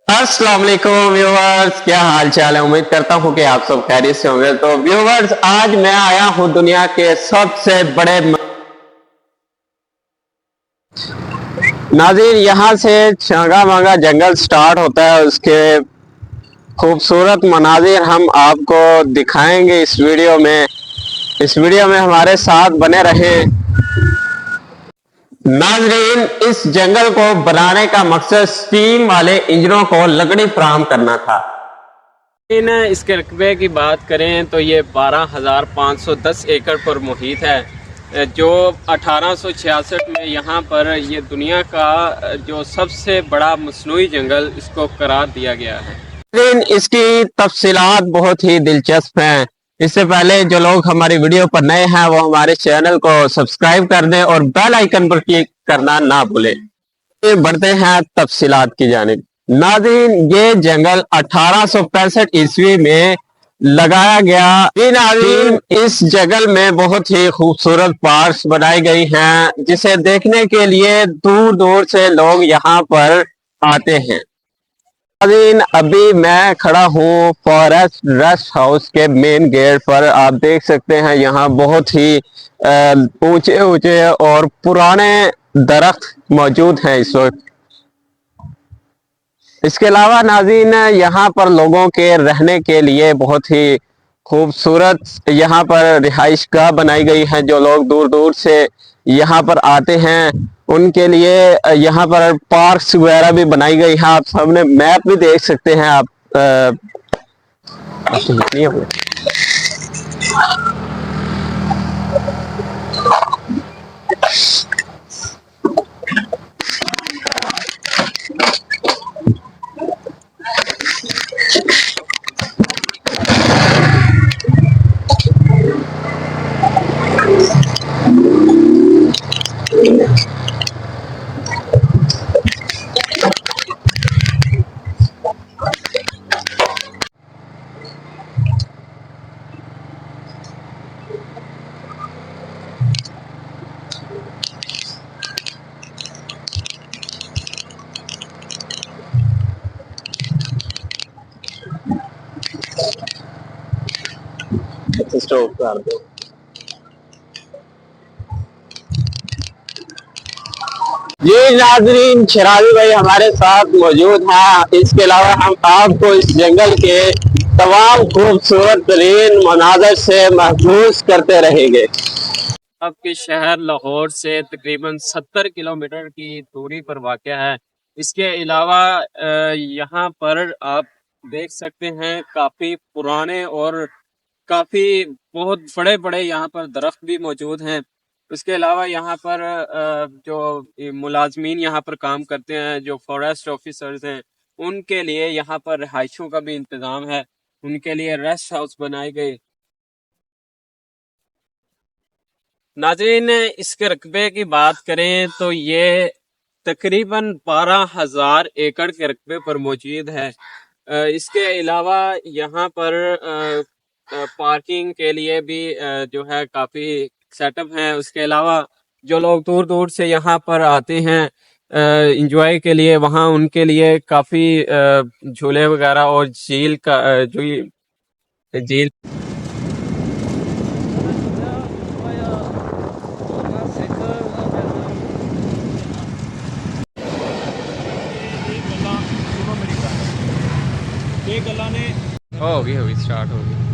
अस्सलाम वालेकुम व्यूवर्स, क्या हाल चाल है। उम्मीद करता हूँ कि आप सब खैरियत से होंगे। तो व्यूवर्स, आज मैं आया हूँ दुनिया के सबसे बड़े नाज़रीन, यहाँ से छांगा मांगा जंगल स्टार्ट होता है। उसके खूबसूरत मनाजिर हम आपको दिखाएंगे इस वीडियो में हमारे साथ बने रहें। नाजरीन, इस जंगल को बनाने का मकसद स्टीम वाले इंजनों को लकड़ी फराहम करना था। इसके रकबे की बात करें तो ये 12,510 एकड़ पर मुहित है, जो 1866 में यहाँ पर ये दुनिया का जो सबसे बड़ा मसनूई जंगल इसको करार दिया गया है। लेकिन इसकी तफसीलात बहुत ही दिलचस्प हैं। इससे पहले जो लोग हमारी वीडियो पर नए हैं वो हमारे चैनल को सब्सक्राइब कर दें और बेल आइकन पर क्लिक करना ना भूलें। फिर बढ़ते हैं तफसीलात की जानिब। नाज़रीन, ये जंगल 1865 ईस्वी में लगाया गया। नाज़रीन, इस जंगल में बहुत ही खूबसूरत पार्क्स बनाई गई हैं, जिसे देखने के लिए दूर दूर से लोग यहाँ पर आते हैं। नाज़रीन, अभी मैं खड़ा हूँ फॉरेस्ट रेस्ट हाउस के मेन गेट पर। आप देख सकते हैं यहाँ बहुत ही ऊंचे ऊंचे और पुराने दरख्त मौजूद हैं इस वक्त। इसके अलावा नाज़रीन, यहाँ पर लोगों के रहने के लिए बहुत ही खूबसूरत यहाँ पर रिहाइश गाह बनाई गई है। जो लोग दूर दूर से यहाँ पर आते हैं उनके लिए यहाँ पर पार्क्स वगैरह भी बनाई गई है। आप सामने मैप भी देख सकते हैं। आप स्टॉप कर दो। जी नाजरीन, शराबी भाई हमारे साथ मौजूद हैं। इसके अलावा हम आपको इस जंगल के तमाम खूबसूरत तरीन मनाजर से महफूज करते रहेंगे। आपके शहर लाहौर से तकरीबन 70 किलोमीटर की दूरी पर वाक़या है। इसके अलावा यहाँ पर आप देख सकते हैं काफ़ी पुराने और काफ़ी बहुत बड़े बड़े यहाँ पर दरख्त भी मौजूद हैं। उसके अलावा यहाँ पर जो मुलाजमीन यहाँ पर काम करते हैं, जो फॉरेस्ट ऑफिसर्स हैं, उनके लिए यहाँ पर रिहाइशों का भी इंतज़ाम है। उनके लिए रेस्ट हाउस बनाए गए। नाज़रीन, इसके रकबे की बात करें तो ये तकरीबन 12,000 एकड़ के रकबे पर मौजूद है। इसके अलावा यहाँ पर पार्किंग के लिए भी जो है काफ़ी सेटअप है। उसके अलावा जो लोग दूर दूर से यहाँ पर आते हैं इंजॉय के लिए, वहाँ उनके लिए काफ़ी झूले वगैरह और झील का जो झील ये गल्ला ने होगी स्टार्ट होगी।